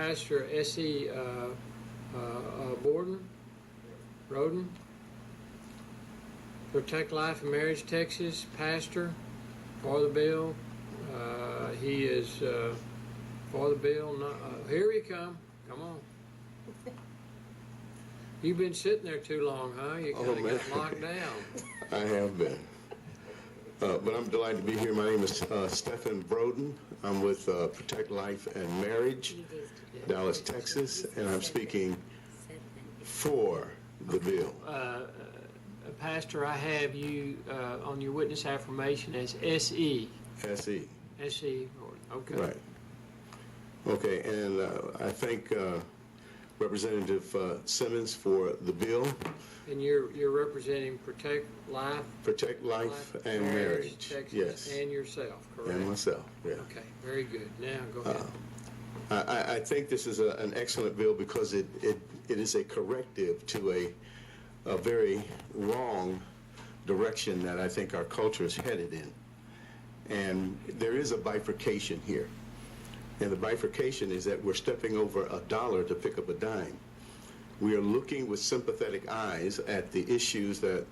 Pastor S.E. Broden. Protect Life and Marriage, Texas, pastor for the bill. He is for the bill. Here we come. Come on. You've been sitting there too long, huh? You kind of got locked down. I have been. But I'm delighted to be here. My name is Stephen Broden. I'm with Protect Life and Marriage, Dallas, Texas, and I'm speaking for the bill. Pastor, I have you on your witness affirmation as S.E. S.E. S.E. Okay. Right. Okay, and I thank Representative Simmons for the bill. And you're representing Protect Life and Marriage, Texas, yes. And yourself, correct? And myself, yeah. Okay, very good. Now go ahead. I think this is an excellent bill because it is a corrective to a very wrong direction that I think our culture is headed in. And there is a bifurcation here. And the bifurcation is that we're stepping over a dollar to pick up a dime. We are looking with sympathetic eyes at the issues that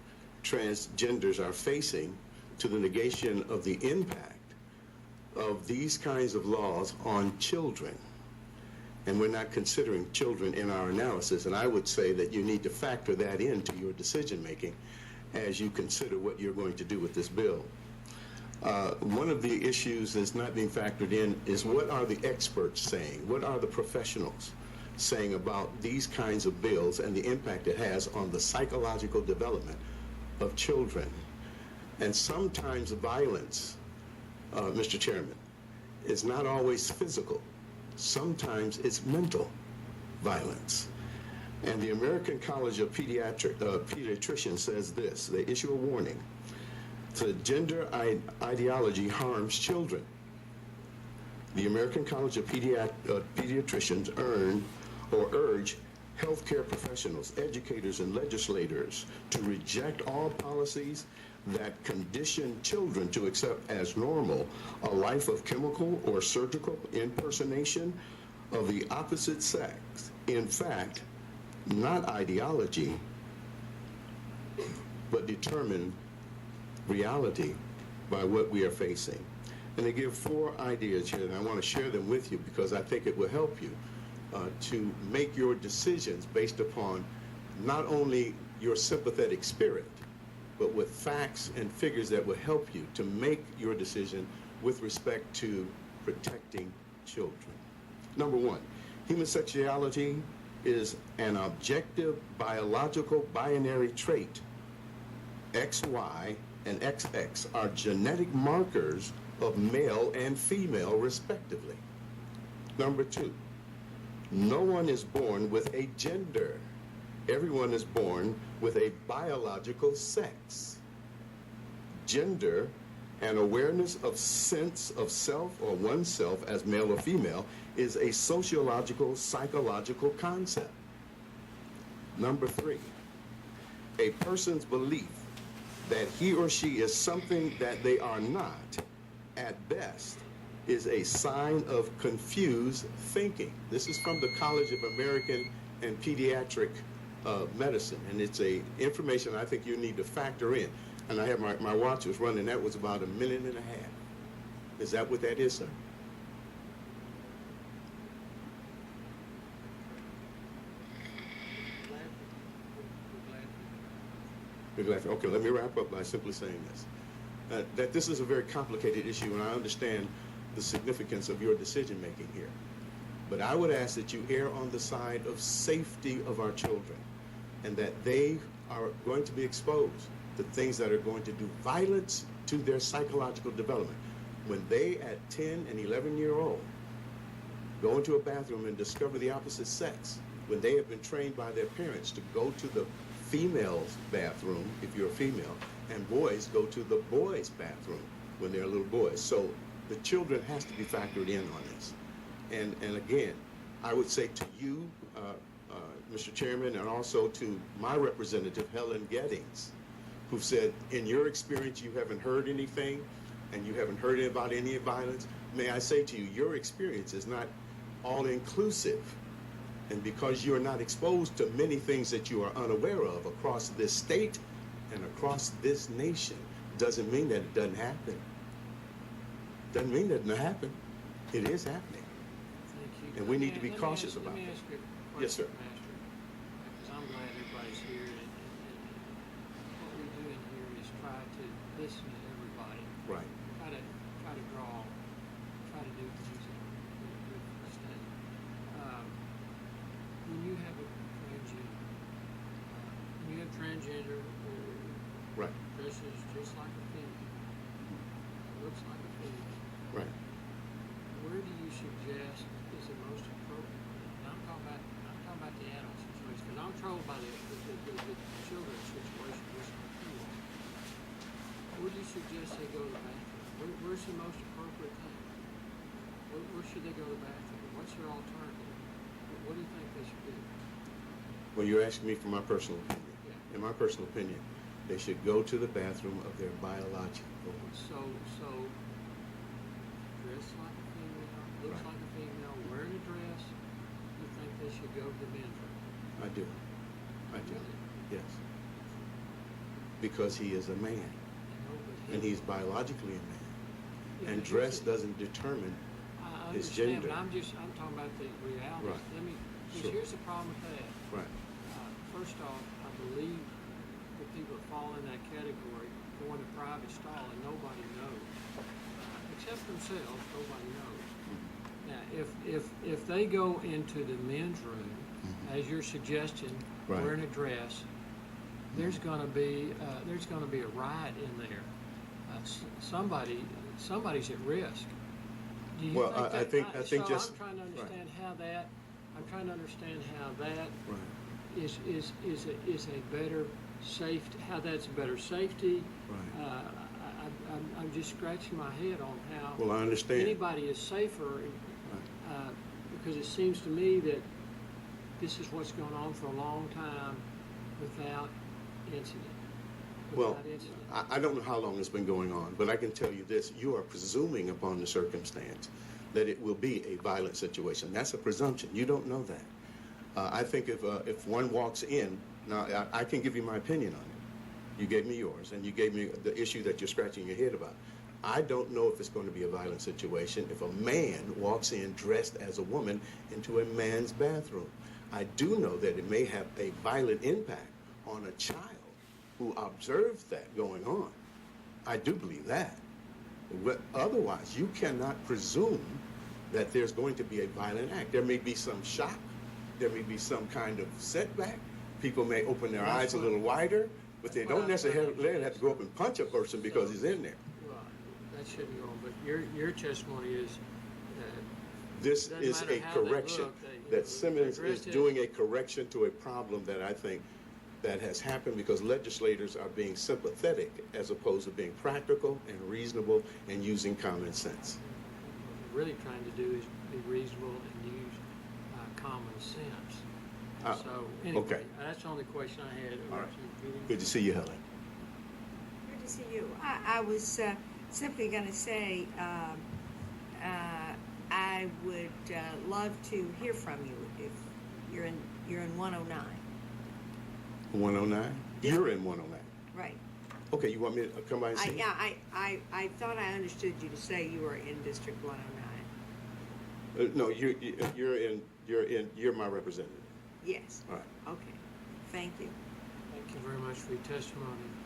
transgenders are facing to the negation of the impact of these kinds of laws on children. And we're not considering children in our analysis. And I would say that you need to factor that into your decision making as you consider what you're going to do with this bill. One of the issues that's not being factored in is what are the experts saying? What are the professionals saying about these kinds of bills and the impact it has on the psychological development of children? And sometimes violence, Mr. Chairman, is not always physical. Sometimes it's mental violence. And the American College of Pediatricians says this. They issue a warning. The gender ideology harms children. The American College of Pediatricians urge healthcare professionals, educators, and legislators to reject all policies that condition children to accept as normal a life of chemical or surgical impersonation of the opposite sex. In fact, not ideology, but determine reality by what we are facing. And they give 4 ideas here, and I want to share them with you because I think it will help you to make your decisions based upon not only your sympathetic spirit, but with facts and figures that will help you to make your decision with respect to protecting children. Number 1, homosexuality is an objective biological binary trait. XY and XX are genetic markers of male and female, respectively. Number 2, no one is born with a gender. Everyone is born with a biological sex. Gender and awareness of sense of self or oneself as male or female is a sociological, psychological concept. Number 3, a person's belief that he or she is something that they are not, at best, is a sign of confused thinking. This is from the College of American and Pediatric Medicine, and it's information I think you need to factor in. And I have my watch was running, that was about 1.5 minutes. Is that what that is, sir? Okay, let me wrap up by simply saying this. That this is a very complicated issue, and I understand the significance of your decision making here. But I would ask that you err on the side of safety of our children, and that they are going to be exposed to things that are going to do violence to their psychological development. When they, at 10 and 11-year-old, go into a bathroom and discover the opposite sex, when they have been trained by their parents to go to the female's bathroom, if you're a female, and boys go to the boys' bathroom when they're little boys. So the children has to be factored in on this. And again, I would say to you, Mr. Chairman, and also to my representative, Helen Gettings, who said, in your experience, you haven't heard anything, and you haven't heard about any violence. May I say to you, your experience is not all-inclusive. And because you're not exposed to many things that you are unaware of across this state and across this nation, doesn't mean that it doesn't happen. Doesn't mean that it doesn't happen. It is happening. Thank you. And we need to be cautious about Let me that. ask you a question, Yes, sir. Master, because I'm glad everybody's here, and what we're doing here is try to listen to everybody. Right. Try to do things that are good for the state. When you have a transgender, Right. dresses just like a female, looks like a female, Right. where do you suggest is the most appropriate? And I'm talking about the adult situation, because I'm troubled by the children situation just like you are. Where do you suggest they go to the bathroom? Where's the most appropriate thing? Where should they go to the bathroom? What's their alternative? What do you think they should do? Well, you're asking me for my personal opinion. Yeah. In my personal opinion, they should go to the bathroom of their biological. So dress like a female, looks Right. like a female, wearing a dress, you think they should go to the men's room? I do. Yes. Because he is a man, and he's biologically a man. Yeah, And but dress here's doesn't determine I his understand, gender. but I'm talking about the reality. Right. Sure. Here's the problem with that. Right. First off, I believe that people fall in that category going to private stall and nobody knows. Except themselves, nobody knows. Now, if they go into the men's room, as you're suggesting, Right. wearing a dress, there's going to be a riot in there. Somebody's at risk. Do you Well, think I think so just I'm trying to right. understand how that. I'm trying to understand how that Right. is a better safety. How that's a better safety. Right. I'm just scratching my head on how Well, I understand. anybody is safer, because it seems to me that this is what's going on for a long time without incident. Well, I don't know how long it's been going on, but I can tell you this: you are presuming upon the circumstance that it will be a violent situation. That's a presumption. You don't know that. I think if one walks in, now I can give you my opinion on it. You gave me yours, and you gave me the issue that you're scratching your head about. I don't know if it's going to be a violent situation if a man walks in dressed as a woman into a man's bathroom. I do know that it may have a violent impact on a child who observes that going on. I do believe that. But otherwise, you cannot presume that there's going to be a violent act. There may be some shock. There may be some kind of setback. People may open their eyes a little wider, but they don't necessarily have to go up and punch a person because he's in there. Well, that shouldn't go on, but your testimony is This doesn't is matter a how they correction, look, that Simmons they're is dressed doing a correction to a problem that I think that has happened because legislators are being sympathetic as opposed to being practical and reasonable and using common sense. what we're really trying to do is be reasonable and use common sense. So anyway, okay. That's the only question I had. All right. Good to see you, Helen. Good to see you. I was simply going to say I would love to hear from you if you're in 109. 109? You're in 109. Right. Okay, you want me to come by and see you? I thought I understood you to say you were in District 109. No, you're my representative. Yes. All right. Okay. Thank you. Thank you very much for your testimony.